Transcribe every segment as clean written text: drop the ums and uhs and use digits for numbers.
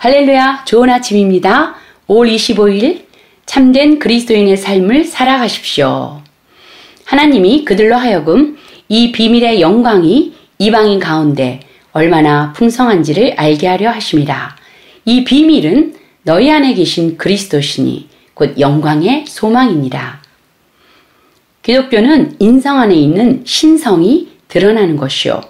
할렐루야, 좋은 아침입니다. 5월 25일 참된 그리스도인의 삶을 살아가십시오. 하나님이 그들로 하여금 이 비밀의 영광이 이방인 가운데 얼마나 풍성한지를 알게 하려 하심이라. 이 비밀은 너희 안에 계신 그리스도시니 곧 영광의 소망이니라. 기독교는 인성 안에 있는 신성이 드러나는 것이요,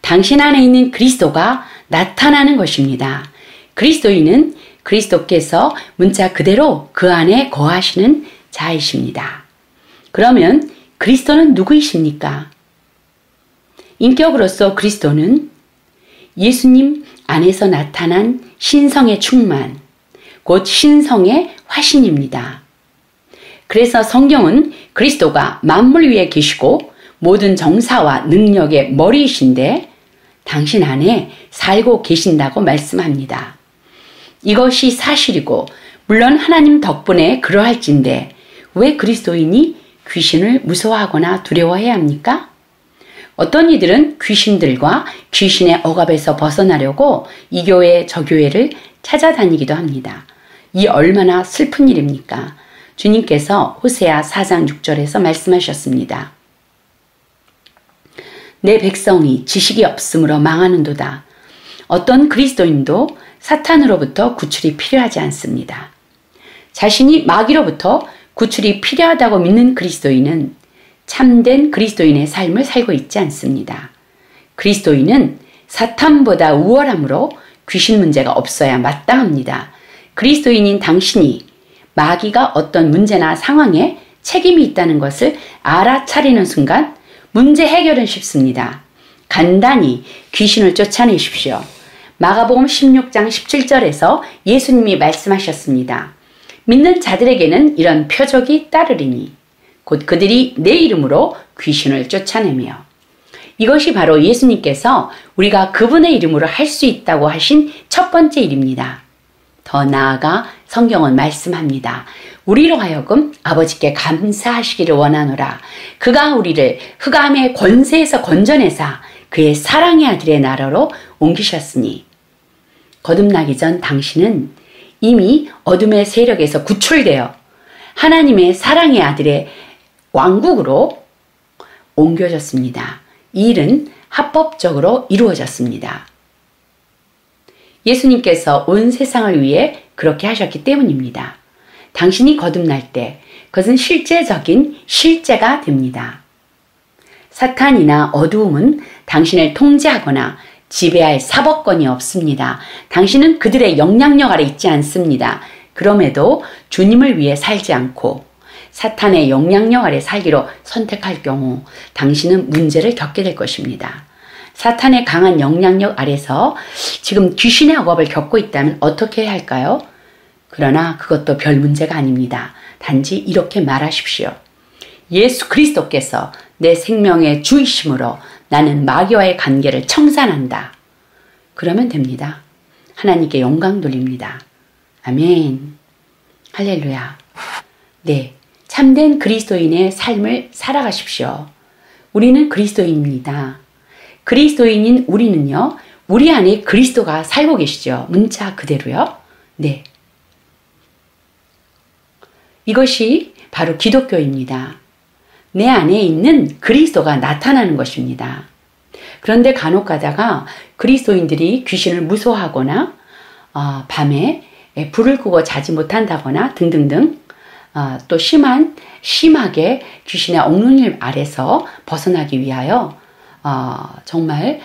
당신 안에 있는 그리스도가 나타나는 것입니다. 그리스도인은 그리스도께서 문자 그대로 그 안에 거하시는 자이십니다. 그러면 그리스도는 누구이십니까? 인격으로서 그리스도는 예수님 안에서 나타난 신성의 충만, 곧 신성의 화신입니다. 그래서 성경은 그리스도가 만물 위에 계시고 모든 정사와 능력의 머리이신데 당신 안에 살고 계신다고 말씀합니다. 이것이 사실이고 물론 하나님 덕분에 그러할진데 왜 그리스도인이 귀신을 무서워하거나 두려워해야 합니까? 어떤 이들은 귀신들과 귀신의 억압에서 벗어나려고 이 교회 저 교회를 찾아다니기도 합니다. 이 얼마나 슬픈 일입니까? 주님께서 호세아 4장 6절에서 말씀하셨습니다. 내 백성이 지식이 없으므로 망하는도다. 어떤 그리스도인도 사탄으로부터 구출이 필요하지 않습니다. 자신이 마귀로부터 구출이 필요하다고 믿는 그리스도인은 참된 그리스도인의 삶을 살고 있지 않습니다. 그리스도인은 사탄보다 우월함으로 귀신 문제가 없어야 마땅합니다. 그리스도인인 당신이 마귀가 어떤 문제나 상황에 책임이 있다는 것을 알아차리는 순간 문제 해결은 쉽습니다. 간단히 귀신을 쫓아내십시오. 마가복음 16장 17절에서 예수님이 말씀하셨습니다. 믿는 자들에게는 이런 표적이 따르리니 곧 그들이 내 이름으로 귀신을 쫓아내며. 이것이 바로 예수님께서 우리가 그분의 이름으로 할 수 있다고 하신 첫 번째 일입니다. 더 나아가 성경은 말씀합니다. 우리로 하여금 아버지께 감사하시기를 원하노라. 그가 우리를 흑암의 권세에서 건져내사 그의 사랑의 아들의 나라로 옮기셨으니. 거듭나기 전 당신은 이미 어둠의 세력에서 구출되어 하나님의 사랑의 아들의 왕국으로 옮겨졌습니다. 이 일은 합법적으로 이루어졌습니다. 예수님께서 온 세상을 위해 그렇게 하셨기 때문입니다. 당신이 거듭날 때 그것은 실제적인 실제가 됩니다. 사탄이나 어두움은 당신을 통제하거나 지배할 사법권이 없습니다. 당신은 그들의 영향력 아래 있지 않습니다. 그럼에도 주님을 위해 살지 않고 사탄의 영향력 아래 살기로 선택할 경우 당신은 문제를 겪게 될 것입니다. 사탄의 강한 영향력 아래서 지금 귀신의 억압을 겪고 있다면 어떻게 해야 할까요? 그러나 그것도 별 문제가 아닙니다. 단지 이렇게 말하십시오. 예수 그리스도께서 내 생명의 주이심으로 나는 마귀와의 관계를 청산한다. 그러면 됩니다. 하나님께 영광 돌립니다. 아멘. 할렐루야. 네, 참된 그리스도인의 삶을 살아가십시오. 우리는 그리스도인입니다. 그리스도인인 우리는요, 우리 안에 그리스도가 살고 계시죠. 문자 그대로요. 네. 이것이 바로 기독교입니다. 내 안에 있는 그리스도가 나타나는 것입니다. 그런데 간혹 가다가 그리스도인들이 귀신을 무서워하거나 밤에 불을 끄고 자지 못한다거나 등등등 또 심하게 귀신의 억눌림 아래서 벗어나기 위하여 정말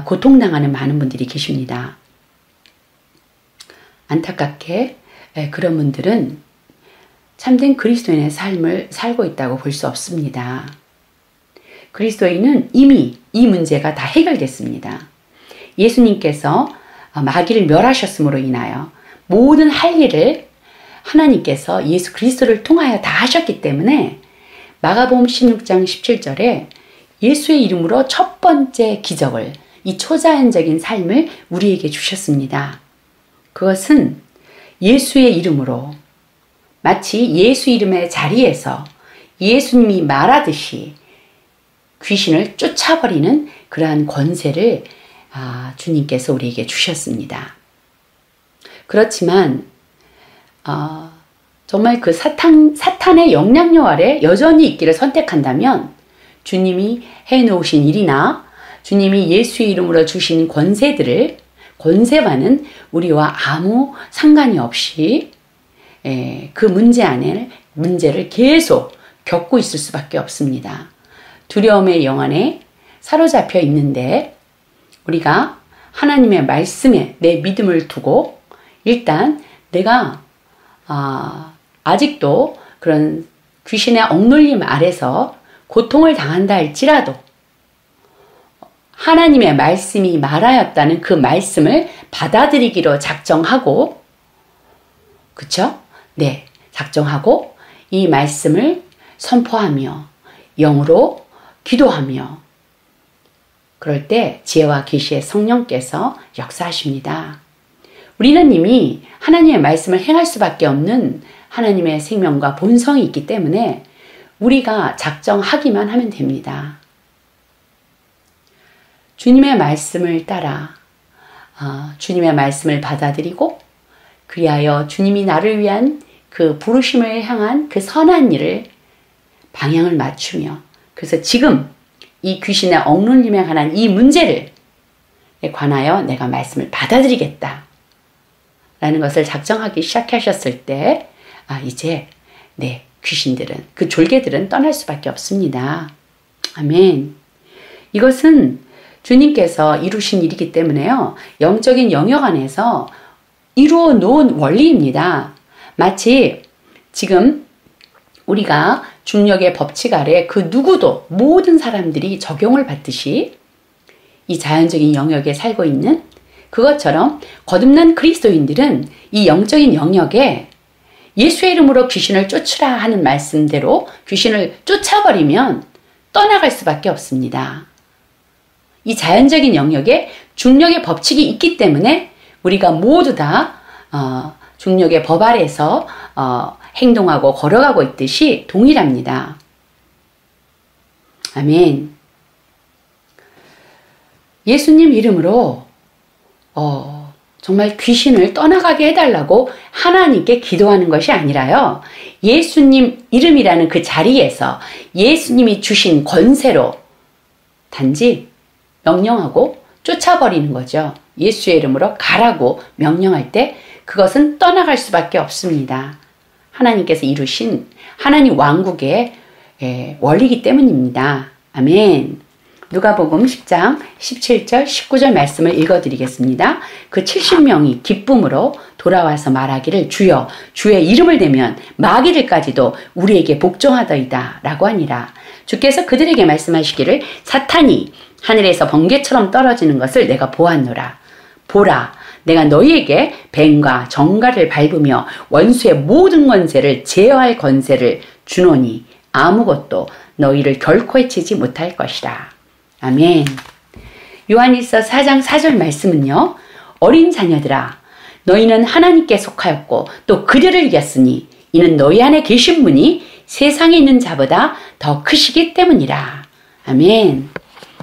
고통당하는 많은 분들이 계십니다. 안타깝게 그런 분들은 참된 그리스도인의 삶을 살고 있다고 볼 수 없습니다. 그리스도인은 이미 이 문제가 다 해결됐습니다. 예수님께서 마귀를 멸하셨음으로 인하여 모든 할 일을 하나님께서 예수 그리스도를 통하여 다 하셨기 때문에 마가복음 16장 17절에 예수의 이름으로 첫 번째 기적을, 이 초자연적인 삶을 우리에게 주셨습니다. 그것은 예수의 이름으로 마치 예수 이름의 자리에서 예수님이 말하듯이 귀신을 쫓아버리는 그러한 권세를 주님께서 우리에게 주셨습니다. 그렇지만 정말 그 사탄의 영향력 아래 여전히 있기를 선택한다면 주님이 해놓으신 일이나 주님이 예수의 이름으로 주신 권세와는 우리와 아무 상관이 없이 그 문제를 계속 겪고 있을 수밖에 없습니다. 두려움의 영 안에 사로잡혀 있는데 우리가 하나님의 말씀에 내 믿음을 두고 일단 내가 아직도 그런 귀신의 억눌림 아래서 고통을 당한다 할지라도 하나님의 말씀이 말하였다는 그 말씀을 받아들이기로 작정하고, 그쵸? 네, 작정하고 이 말씀을 선포하며 영으로 기도하며 그럴 때 지혜와 계시의 성령께서 역사하십니다. 우리는 이미 하나님의 말씀을 행할 수밖에 없는 하나님의 생명과 본성이 있기 때문에 우리가 작정하기만 하면 됩니다. 주님의 말씀을 따라 주님의 말씀을 받아들이고 그리하여 주님이 나를 위한 그 부르심을 향한 그 선한 일을 방향을 맞추며 그래서 지금 이 귀신의 억눌림에 관한 이 문제를 관하여 내가 말씀을 받아들이겠다 라는 것을 작정하기 시작하셨을 때 이제 귀신들은 그 졸개들은 떠날 수밖에 없습니다. 아멘. 이것은 주님께서 이루신 일이기 때문에요. 영적인 영역 안에서 이루어 놓은 원리입니다. 마치 지금 우리가 중력의 법칙 아래 그 누구도 모든 사람들이 적용을 받듯이 이 자연적인 영역에 살고 있는 그것처럼 거듭난 그리스도인들은 이 영적인 영역에 예수의 이름으로 귀신을 쫓으라 하는 말씀대로 귀신을 쫓아버리면 떠나갈 수밖에 없습니다. 이 자연적인 영역에 중력의 법칙이 있기 때문에 우리가 모두 다 중력의 법 아래서 행동하고 걸어가고 있듯이 동일합니다. 아멘. 예수님 이름으로 정말 귀신을 떠나가게 해달라고 하나님께 기도하는 것이 아니라요. 예수님 이름이라는 그 자리에서 예수님이 주신 권세로 단지 명령하고 쫓아버리는 거죠. 예수의 이름으로 가라고 명령할 때 그것은 떠나갈 수밖에 없습니다. 하나님께서 이루신 하나님 왕국의 원리이기 때문입니다. 아멘. 누가복음 10장 17절 19절 말씀을 읽어드리겠습니다. 그 70명이 기쁨으로 돌아와서 말하기를 주여 주의 이름을 대면 마귀들까지도 우리에게 복종하더이다 라고 하니라. 주께서 그들에게 말씀하시기를 사탄이 하늘에서 번개처럼 떨어지는 것을 내가 보았노라. 보라 내가 너희에게 뱀과 정갈을 밟으며 원수의 모든 권세를 제어할 권세를 주노니 아무것도 너희를 결코 해치지 못할 것이라. 아멘. 요한일서 4장 4절 말씀은요. 어린 자녀들아 너희는 하나님께 속하였고 또 그들을 이겼으니 이는 너희 안에 계신 분이 세상에 있는 자보다 더 크시기 때문이라. 아멘.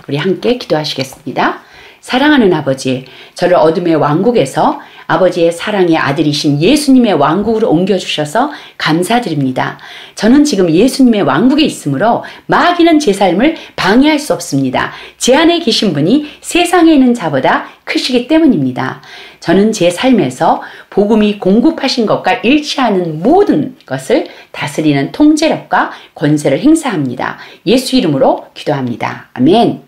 우리 함께 기도하시겠습니다. 사랑하는 아버지, 저를 어둠의 왕국에서 아버지의 사랑의 아들이신 예수님의 왕국으로 옮겨주셔서 감사드립니다. 저는 지금 예수님의 왕국에 있으므로 마귀는 제 삶을 방해할 수 없습니다. 제 안에 계신 분이 세상에 있는 자보다 크시기 때문입니다. 저는 제 삶에서 복음이 공급하신 것과 일치하는 모든 것을 다스리는 통제력과 권세를 행사합니다. 예수 이름으로 기도합니다. 아멘.